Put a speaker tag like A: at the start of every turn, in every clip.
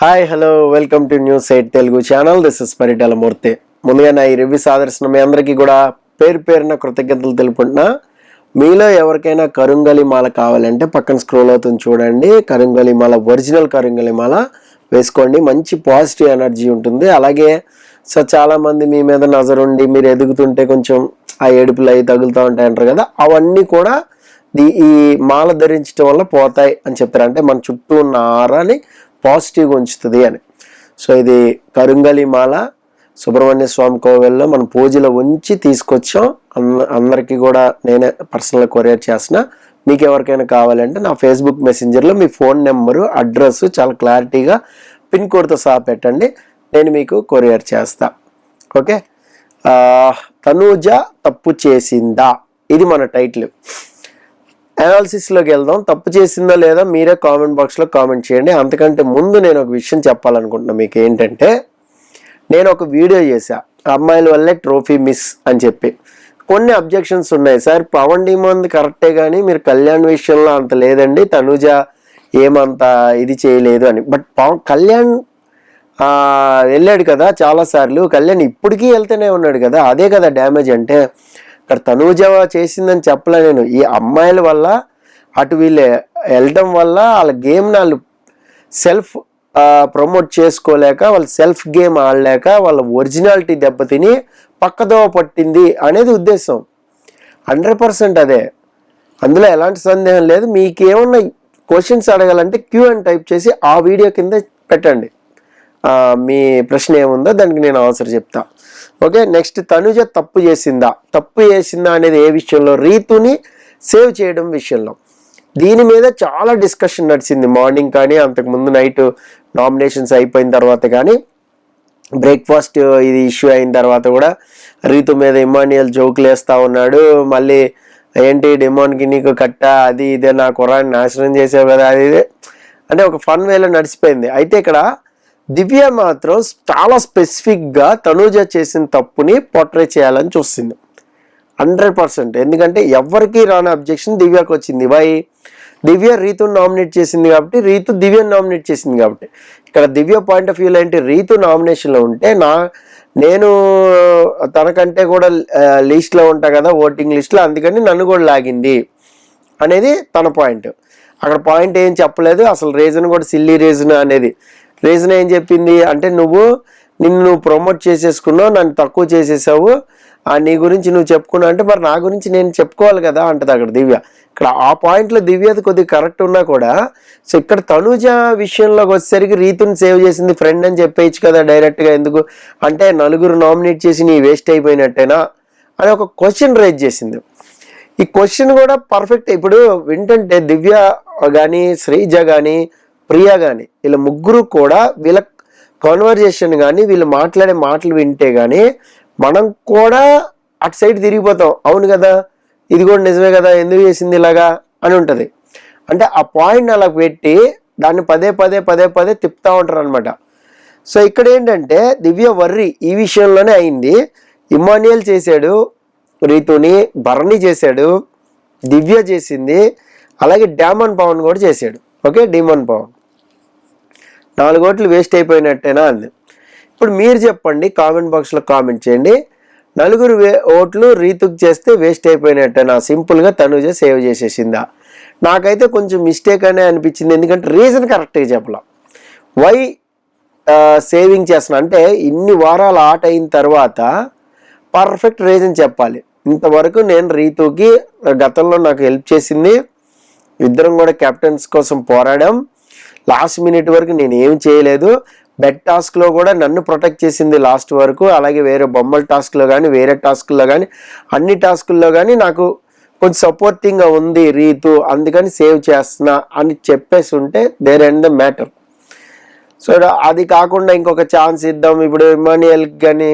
A: Hi hello welcome to news 8 Telugu channel. This is Paritala Murthy. ముందుగా నా ఈ రివ్యూ సాదర్శన మీ అందరికీ కూడా పేరు పేరున కృతజ్ఞతలు తెలుపుకుంటున్నా. మీలో ఎవరికైనా కరుంగలి మాల కావాలంటే పక్కన స్క్రోల్ అవుతుంది చూడండి. కరుంగలి మాల, ఒరిజినల్ కరుంగలి మాల వేసుకోండి. మంచి పాజిటివ్ ఎనర్జీ ఉంటుంది. అలాగే చాలామంది మీ మీద నజరుండి మీరు ఎదుగుతుంటే కొంచెం ఆ ఏడుపులు అవి తగులుతూ ఉంటాయి అంటారు కదా, అవన్నీ కూడా ఈ మాల ధరించడం వల్ల పోతాయి అని చెప్పారు. అంటే మన చుట్టూ ఉన్న ఆరాని పాజిటివ్గా ఉంచుతుంది అని. సో ఇది కరుంగలి మాల సుబ్రహ్మణ్య స్వామి కోవెల్లో మనం పూజలో ఉంచి తీసుకొచ్చాం. అందరికీ కూడా నేనే పర్సనల్గా కొరియర్ చేస్తున్నా. మీకు ఎవరికైనా కావాలంటే నా ఫేస్బుక్ మెసెంజర్లో మీ ఫోన్ నెంబరు, అడ్రస్ చాలా క్లారిటీగా పిన్ కోడ్తో సహా పెట్టండి, నేను మీకు కొరియర్ చేస్తా. ఓకే, తనూజ తప్పు చేసిందా, ఇది మన టైటిల్. అనాలిసిస్లోకి వెళ్దాం. తప్పు చేసిందా లేదా మీరే కామెంట్ బాక్స్లో కామెంట్ చేయండి. అంతకంటే ముందు నేను ఒక విషయం చెప్పాలనుకుంటున్నా మీకు. ఏంటంటే నేను ఒక వీడియో చేశా, అమ్మాయిల వల్లే ట్రోఫీ మిస్ అని చెప్పి. కొన్ని అబ్జెక్షన్స్ ఉన్నాయి. సార్ పవన్ డిమాండ్ కరెక్టే కానీ మీరు కళ్యాణ్ విషయంలో అంత లేదండి, తనూజ ఏమంత ఇది చేయలేదు అని. బట్ కళ్యాణ్ వెళ్ళాడు కదా చాలాసార్లు, కళ్యాణ్ ఇప్పటికీ వెళ్తూనే ఉన్నాడు కదా, అదే కదా డ్యామేజ్. అంటే ఇక్కడ తనూజ చేసిందని చెప్పలే నేను. ఈ అమ్మాయిల వల్ల అటు వీళ్ళు వెళ్ళడం వల్ల వాళ్ళ గేమ్ని వాళ్ళు సెల్ఫ్ ప్రమోట్ చేసుకోలేక, వాళ్ళ సెల్ఫ్ గేమ్ ఆడలేక వాళ్ళ ఒరిజినాలిటీ దెబ్బతిని పక్కదోవ పట్టింది అనేది ఉద్దేశం. 100% అదే, అందులో ఎలాంటి సందేహం లేదు. మీకేమన్నా క్వశ్చన్స్ అడగాలంటే క్యూ అని టైప్ చేసి ఆ వీడియో కింద పెట్టండి. మీ ప్రశ్న ఏముందో దానికి నేను ఆన్సర్ చెప్తా. ఓకే, నెక్స్ట్ తనుజ తప్పు చేసిందా అనేది ఏ విషయంలో? రీతుని సేవ్ చేయడం విషయంలో. దీని మీద చాలా డిస్కషన్ నడిచింది మార్నింగ్ కానీ, అంతకుముందు నైట్ నామినేషన్స్ అయిపోయిన తర్వాత కానీ, బ్రేక్ఫాస్ట్ ఇది ఇష్యూ అయిన తర్వాత కూడా రీతు మీద ఇమాన్యుయల్ జోకులు వేస్తూ ఉన్నాడు. మళ్ళీ ఏంటి డిమాండ్కి నీకు కట్ట, అది ఇదే నా కుర్రాన్ని నాశనం చేసావు కదా, అది ఇదే అంటే ఒక ఫన్ వేలో నడిచిపోయింది. అయితే ఇక్కడ దివ్య మాత్రం చాలా స్పెసిఫిక్గా తనూజ చేసిన తప్పుని పోర్ట్రే చేయాలని చూస్తుంది 100%. ఎందుకంటే ఎవరికి రాని అబ్జెక్షన్ దివ్యకు వచ్చింది. వై? దివ్య రీతుని నామినేట్ చేసింది కాబట్టి, రీతు దివ్యను నామినేట్ చేసింది కాబట్టి. ఇక్కడ దివ్య పాయింట్ ఆఫ్ వ్యూలో ఏంటి, రీతు నామినేషన్లో ఉంటే నేను తనకంటే కూడా లిస్ట్లో ఉంటా కదా, ఓటింగ్ లిస్ట్లో, అందుకని నన్ను కూడా లాగింది అనేది తన పాయింట్. అక్కడ పాయింట్ ఏం చెప్పలేదు అసలు, రీజన్ కూడా సిల్లీ రీజన్ అనేది. రీజన్ ఏం చెప్పింది అంటే, నిన్ను ప్రమోట్ చేసేసుకున్నావు, నన్ను తక్కువ చేసేసావు, నీ గురించి నువ్వు చెప్పుకున్నావు అంటే మరి నా గురించి నేను చెప్పుకోవాలి కదా అంటది అక్కడ దివ్య. ఇక్కడ ఆ పాయింట్లో దివ్యది కొద్దిగా కరెక్ట్ ఉన్నా కూడా, సో ఇక్కడ తనూజ విషయంలోకి వచ్చేసరికి రీతుని సేవ్ చేసింది ఫ్రెండ్ అని చెప్పేయచ్చు కదా డైరెక్ట్గా. ఎందుకు అంటే నలుగురు నామినేట్ చేసి నీ వేస్ట్ అయిపోయినట్టేనా అని ఒక క్వశ్చన్ రైజ్ చేసింది. ఈ క్వశ్చన్ కూడా పర్ఫెక్ట్. ఇప్పుడు ఏంటంటే దివ్య కానీ, శ్రీజ కానీ, ప్రియా కానీ, వీళ్ళ ముగ్గురు కూడా వీళ్ళ కాన్వర్జేషన్ కానీ, వీళ్ళు మాట్లాడే మాటలు వింటే కానీ మనం కూడా అటు సైడ్ తిరిగిపోతాం. అవును కదా, ఇది కూడా నిజమే కదా, ఎందుకు చేసింది ఇలాగా అని ఉంటుంది. అంటే ఆ పాయింట్ అలా పెట్టి దాన్ని పదే పదే తిప్పుతూ ఉంటారు అనమాట. సో ఇక్కడ ఏంటంటే దివ్య వర్రి ఈ విషయంలోనే అయింది. ఇమాన్యుయల్ చేశాడు రీతుని, భరణి చేశాడు, దివ్య చేసింది, అలాగే డామన్ పవన్ కూడా చేశాడు. ఓకే, డీమన్ పవన్ 4 ఓట్లు వేస్ట్ అయిపోయినట్టేనా అంది. ఇప్పుడు మీరు చెప్పండి, కామెంట్ బాక్స్లో కామెంట్ చేయండి. 4 ఓట్లు రీతుకు చేస్తే వేస్ట్ అయిపోయినట్టేనా? సింపుల్గా తనూజ సేవ్ చేసేసిందా? నాకైతే కొంచెం మిస్టేక్ అనే అనిపించింది. ఎందుకంటే రీజన్ కరెక్ట్గా చెప్పాల. వై సేవింగ్ చేస్తున్నా అంటే, ఇన్ని వారాల ఆట అయిన తర్వాత పర్ఫెక్ట్ రీజన్ చెప్పాలి. ఇంతవరకు నేను రీతుకి గతంలో నాకు హెల్ప్ చేసింది, ఇద్దరం కూడా కెప్టెన్స్ కోసం పోరాడాం, లాస్ట్ మినిట్ వరకు నేను ఏం చేయలేదు, బెట్ టాస్క్లో కూడా నన్ను ప్రొటెక్ట్ చేసింది లాస్ట్ వరకు, అలాగే వేరే బొమ్మల టాస్క్లో కానీ, వేరే టాస్క్లో కానీ, అన్ని టాస్కుల్లో కానీ నాకు కొంచెం సపోర్టింగ్గా ఉంది రీతు, అందుకని సేవ్ చేస్తున్నా అని చెప్పేసి ఉంటే there end the matter. So అది కాకుండా ఇంకొక ఛాన్స్ ఇద్దాం, ఇప్పుడు ఇమాన్యుయల్కి కానీ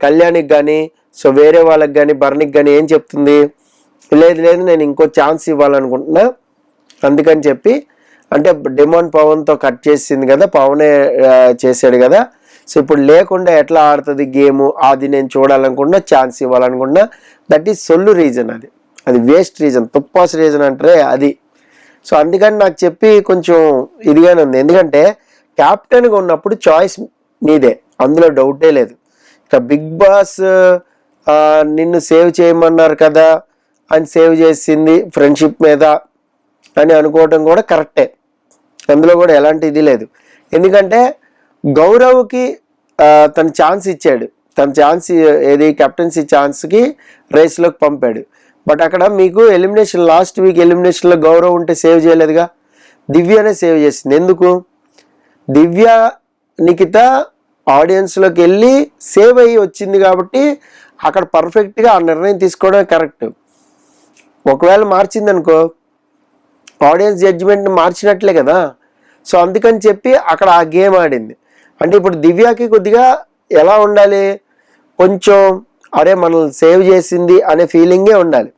A: కళ్యాణ్కి కానీ, సో వేరే వాళ్ళకి కానీ, భరణికి కానీ ఏం చెప్తుంది, లేదు నేను ఇంకో ఛాన్స్ ఇవ్వాలనుకుంటున్నా అందుకని చెప్పి, అంటే డిమాండ్ పవన్తో కట్ చేసింది కదా, పవనే చేశాడు కదా, సో ఇప్పుడు లేకుండా ఎట్లా ఆడుతుంది గేము, అది నేను చూడాలనుకున్నా, ఛాన్స్ ఇవ్వాలనుకున్నా. దట్ ఈస్ సొల్లు రీజన్. అది వేస్ట్ రీజన్, తుప్పాస్ రీజన్ అంటారే అది. సో అందుకని నాకు చెప్పి కొంచెం ఇదిగానే ఉంది. ఎందుకంటే క్యాప్టెన్గా ఉన్నప్పుడు చాయిస్ నీదే, అందులో డౌటే లేదు. ఇక బిగ్ బాస్ నిన్ను సేవ్ చేయమన్నారు కదా అని సేవ్ చేసింది ఫ్రెండ్షిప్ మీద అని అనుకోవటం కూడా కరెక్టే, అందులో కూడా ఎలాంటి ఇది లేదు. ఎందుకంటే గౌరవ్కి తన ఛాన్స్ ఇచ్చాడు, తన ఛాన్స్ ఏది కెప్టెన్సీ ఛాన్స్కి రేస్లోకి పంపాడు. బట్ అక్కడ మీకు ఎలిమినేషన్ లాస్ట్ వీక్ ఎలిమినేషన్లో గౌరవ్ ఉంటే సేవ్ చేయలేదుగా, దివ్యనే సేవ్ చేసింది. ఎందుకు? దివ్య నిఖిత ఆడియన్స్లోకి వెళ్ళి సేవ్ అయ్యి వచ్చింది కాబట్టి అక్కడ పర్ఫెక్ట్గా ఆ నిర్ణయం తీసుకోవడమే కరెక్ట్. ఒకవేళ మార్చిందనుకో ఆడియన్స్ జడ్జిమెంట్ని మార్చినట్లే కదా. సో అందుకని చెప్పి అక్కడ ఆ గేమ్ ఆడింది. అంటే ఇప్పుడు దివ్యకి కొద్దిగా ఎలా ఉండాలి, కొంచెం అరే మనల్ని సేవ్ చేసింది అనే ఫీలింగే ఉండాలి.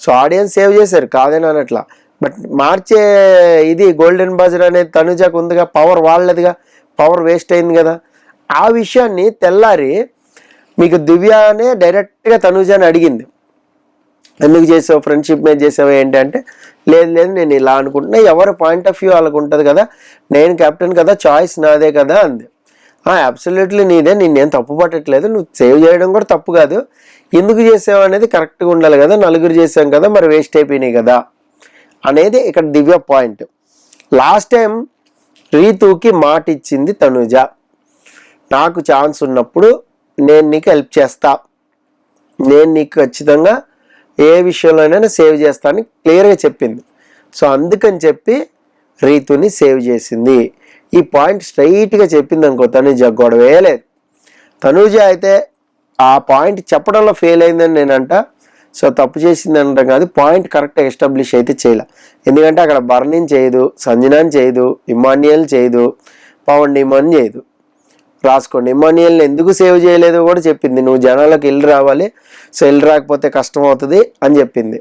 A: సో ఆడియన్స్ సేవ్ చేశారు కాదని అనట్లా, బట్ మార్చే ఇది గోల్డెన్ బజర్ అనేది తనుజకు ఉందిగా, పవర్ వాళ్ళదిగా, పవర్ వేస్ట్ అయింది కదా. ఆ విషయాన్ని తెల్లారి మీకు దివ్యనే డైరెక్ట్గా తనుజని అడిగింది, ఎందుకు చేసావు, ఫ్రెండ్షిప్ మీద చేసావు ఏంటి అంటే, లేదు లేదు నేను ఇలా అనుకుంటున్నా, ఎవరి పాయింట్ ఆఫ్ వ్యూ వాళ్ళకు ఉంటుంది కదా, నేను కెప్టెన్ కదా, చాయిస్ నాదే కదా అంది. అబ్సల్యూట్లీ నీదే, నిన్నేం తప్పు పట్టట్లేదు, నువ్వు సేవ్ చేయడం కూడా తప్పు కాదు, ఎందుకు చేసావు అనేది కరెక్ట్గా ఉండాలి కదా, నలుగురు చేసాం కదా, మరి వేస్ట్ అయిపోయినాయి కదా అనేది ఇక్కడ దివ్య పాయింట్. లాస్ట్ టైం రీతుకి మాట ఇచ్చింది తనుజ, నాకు ఛాన్స్ ఉన్నప్పుడు నేను నీకు హెల్ప్ చేస్తా, నేను నీకు ఖచ్చితంగా ఏ విషయంలోనైనా సేవ్ చేస్తానని క్లియర్గా చెప్పింది. సో అందుకని చెప్పి రీతుని సేవ్ చేసింది. ఈ పాయింట్ స్ట్రైట్గా చెప్పింది అనుకో, తనుజ గొడవే లేదు. తనుజ అయితే ఆ పాయింట్ చెప్పడంలో ఫెయిల్ అయిందని నేనంట. సో తప్పు చేసింది అనడం కాదు, పాయింట్ కరెక్ట్గా ఎస్టాబ్లిష్ అయితే చేయలే. ఎందుకంటే అక్కడ బర్నిన్ చేయదు, సంజనాని చేయదు, ఇమాన్యుయల్ చేయదు, పవన్ డిమాన్ చేయదు. రాసుకోండి, ఇమాన్యుయల్ని ఎందుకు సేవ్ చేయలేదో కూడా చెప్పింది, నువ్వు జనాలకు వెళ్ళి రావాలి, సో వెళ్ళి రాకపోతే కష్టం అవుతుంది అని చెప్పింది.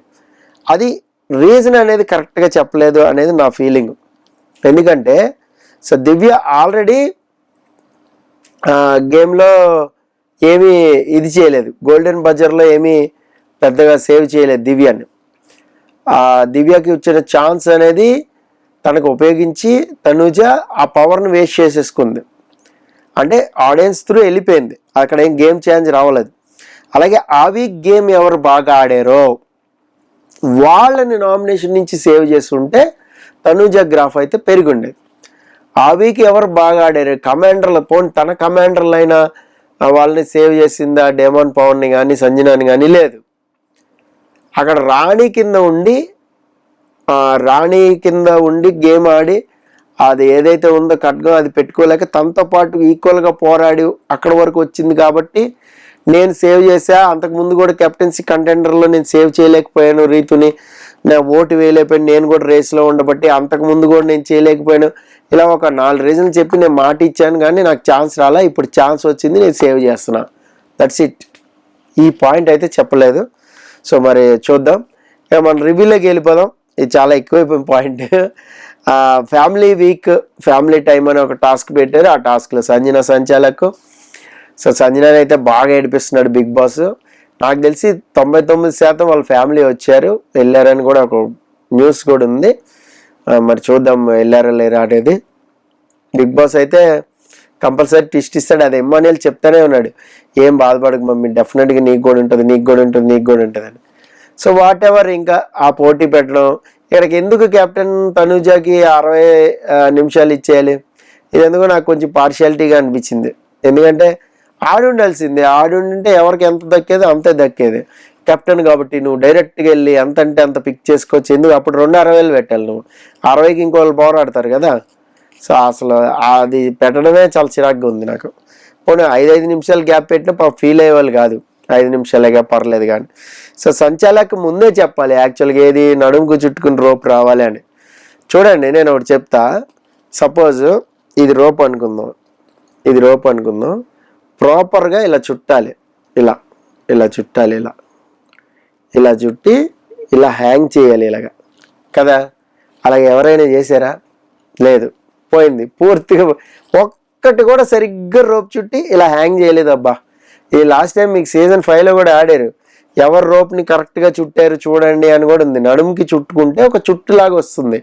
A: అది రీజన్ అనేది కరెక్ట్గా చెప్పలేదు అనేది నా ఫీలింగ్. ఎందుకంటే సో దివ్య ఆల్రెడీ గేమ్లో ఏమీ ఇది చేయలేదు, గోల్డెన్ బజర్లో ఏమీ పెద్దగా సేవ్ చేయలేదు దివ్యాని. దివ్యకి వచ్చిన ఛాన్స్ అనేది తనకు ఉపయోగించి తనుజ ఆ పవర్ని వేస్ట్ చేసేసుకుంది. అంటే ఆడియన్స్ త్రూ వెళ్ళిపోయింది, అక్కడ ఏం గేమ్ చేంజ్ రావలేదు. అలాగే ఆ వీక్ గేమ్ ఎవరు బాగా ఆడారో వాళ్ళని నామినేషన్ నుంచి సేవ్ చేస్తుంటే తనుజ గ్రాఫ్ అయితే పెరిగి ఉండేది. ఆ వీక్ ఎవరు బాగా ఆడారు, కమాండర్లు పోనీ తన కమాండర్లు అయినా వాళ్ళని సేవ్ చేసిందా, డేమన్ పవన్ని కానీ సంజనాని కానీ లేదు. అక్కడ రాణి కింద ఉండి గేమ్ ఆడి అది ఏదైతే ఉందో ఖడ్గం అది పెట్టుకోలేక తనతో పాటు ఈక్వల్గా పోరాడి అక్కడ వరకు వచ్చింది కాబట్టి నేను సేవ్ చేసా. అంతకుముందు కూడా కెప్టెన్సీ కంటెండర్లో నేను సేవ్ చేయలేకపోయాను, రీతుని నా ఓటు వేయలేకపోయాను, నేను కూడా రేస్లో ఉండబట్టి అంతకుముందు కూడా నేను చేయలేకపోయాను, ఇలా ఒక 4 రీజన్లు చెప్పి నేను మాట ఇచ్చాను కానీ నాకు ఛాన్స్ రాలా, ఇప్పుడు ఛాన్స్ వచ్చింది నేను సేవ్ చేస్తున్నా, దట్స్ ఇట్. ఈ పాయింట్ అయితే చెప్పలేదు. సో మరి చూద్దాం, ఇక మనం రివ్యూలోకి వెళ్ళిపోదాం. ఇది చాలా ఎక్కువైపోయిన point. Family week family time అని ఒక టాస్క్ పెట్టారు, ఆ టాస్క్లో సంజన సంచాలకు. సో సంజనాని అయితే బాగా ఏడిపిస్తున్నాడు బిగ్ బాస్. నాకు తెలిసి 99% వాళ్ళ ఫ్యామిలీ వచ్చారు వెళ్ళారని కూడా ఒక న్యూస్ కూడా ఉంది. మరి చూద్దాం వెళ్ళారా లేరా అనేది. బిగ్ బాస్ అయితే కంపల్సరీ ట్విస్ట్ ఇస్తాడు, అది ఇమ్మాన్యుయల్ చెప్తానే ఉన్నాడు, ఏం బాధపడకు మమ్మీ, డెఫినెట్గా నీకు కూడా ఉంటుంది, నీకు కూడా ఉంటుంది, నీకు కూడా ఉంటుంది అని. సో వాట్ ఎవర్, ఇంకా ఆ పోటీ పెట్టడం ఇక్కడికి ఎందుకు కెప్టెన్ తనుజకి 60 నిమిషాలు ఇచ్చేయాలి, ఇది ఎందుకో నాకు కొంచెం పార్షియాలిటీగా అనిపించింది. ఎందుకంటే ఆడుండాల్సిందే, ఆడుంటే ఎవరికి ఎంత దక్కేదో అంతే దక్కేది. కెప్టెన్ కాబట్టి నువ్వు డైరెక్ట్గా వెళ్ళి ఎంత అంటే అంత పిక్ చేసుకోవచ్చు. ఎందుకు అప్పుడు 260,000 పెట్టాలి, నువ్వు 60కి ఇంకోళ్ళు పోరాడతారు కదా. సో అసలు అది పెట్టడమే చాలా చిరాగ్గా ఉంది నాకు. పోనీ 5 నిమిషాలు గ్యాప్ పెట్టినా ఫీల్ అయ్యేవాళ్ళు కాదు, 5 నిమిషాలేగా పర్లేదు కానీ. సో సంచాలక్ ముందే చెప్పాలి యాక్చువల్గా, ఏది నడుముకు చుట్టుకుని రోప్ రావాలి అని. చూడండి నేను ఒకటి చెప్తా, సపోజ్ ఇది రోప్ అనుకుందాం, ఇది రోప్ అనుకుందాం, ప్రాపర్గా ఇలా చుట్టాలి, ఇలా చుట్టాలి, ఇలా చుట్టి ఇలా హ్యాంగ్ చేయాలి ఇలాగా కదా. అలాగే ఎవరైనా చేశారా? లేదు, పోయింది పూర్తిగా. ఒక్కటి కూడా సరిగ్గా రోప్ చుట్టి ఇలా హ్యాంగ్ చేయలేదు. అబ్బా, ఈ లాస్ట్ టైం మీకు సీజన్ 5లో కూడా ఆడారు, ఎవరు రోప్ని కరెక్ట్గా చుట్టారు చూడండి అని కూడా ఉంది. నడుముకి చుట్టుకుంటే ఒక చుట్టులాగా వస్తుంది,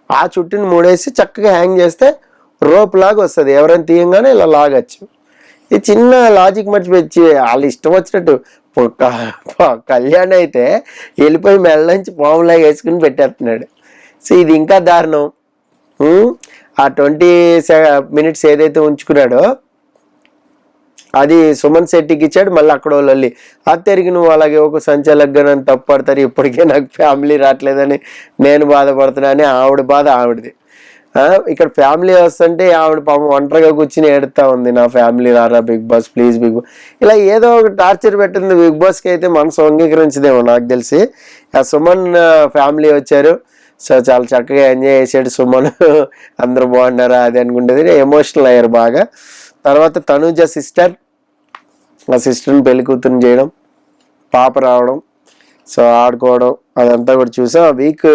A: ఆ చుట్టుని ముడేసి చక్కగా హ్యాంగ్ చేస్తే రోప్ లాగా వస్తుంది, ఎవరైనా తీయంగానే ఇలా లాగచ్చు. ఈ చిన్న లాజిక్ మర్చిపోయి వాళ్ళు ఇష్టం వచ్చినట్టు కళ్యాణ్ అయితే వెళ్ళిపోయి మెల్ల నుంచి పాములాగా వేసుకుని పెట్టేస్తున్నాడు. సో ఇది ఇంకా దారుణం. ఆ 20 minutes ఏదైతే ఉంచుకున్నాడో అది సుమన్ శెట్టికి ఇచ్చాడు. మళ్ళీ అక్కడ వాళ్ళు అది తిరిగి నువ్వు అలాగే ఒక సంచాలకుగా నన్ను తప్పుపడతారు, ఇప్పటికే నాకు ఫ్యామిలీ రావట్లేదని నేను బాధపడుతున్నా అని ఆవిడ బాధ ఆవిడది. ఇక్కడ ఫ్యామిలీ వస్తుంటే ఆవిడ పాపం ఒంటరిగా కూర్చుని ఏడుతా ఉంది, నా ఫ్యామిలీ రారా Bigg Boss please Bigg Boss, ఇలా ఏదో ఒక టార్చర్ పెట్టింది. బిగ్ బాస్కి అయితే మనసు అంగీకరించదేమో నాకు తెలిసి. ఆ సుమన్ ఫ్యామిలీ వచ్చారు, సో చాలా చక్కగా ఎంజాయ్ చేసాడు సుమన్, అందరూ బాగున్నారా అది అనుకుంటుంది, ఎమోషనల్ అయ్యారు బాగా. తర్వాత తనూజ సిస్టర్, ఆ సిస్టర్ని పెళ్లి కూతురుని చేయడం, పాప రావడం, సో ఆడుకోవడం అదంతా కూడా చూసాం. ఆ వీక్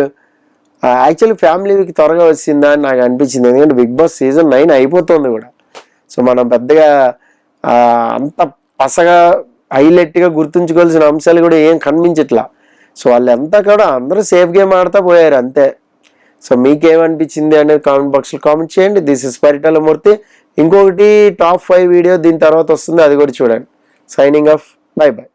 A: యాక్చువల్లీ ఫ్యామిలీ వీక్ త్వరగా వచ్చిందా అని నాకు అనిపించింది, ఎందుకంటే బిగ్ బాస్ సీజన్ 9 అయిపోతుంది కూడా. సో మనం పెద్దగా అంత పసగా హైలైట్గా గుర్తుంచుకోవాల్సిన అంశాలు కూడా ఏం కనిపించట్లా. సో వాళ్ళంతా కూడా అందరూ సేఫ్ గేమ్ ఆడుతూ పోయారు అంతే. సో మీకేమనిపించింది అనేది కామెంట్ బాక్స్లో కామెంట్ చేయండి. దిస్ ఇస్ పరిటాల మూర్తి. ఇంకొకటి టాప్ 5 వీడియో దీని తర్వాత వస్తుంది, అది కూడా చూడండి. Signing off, by by.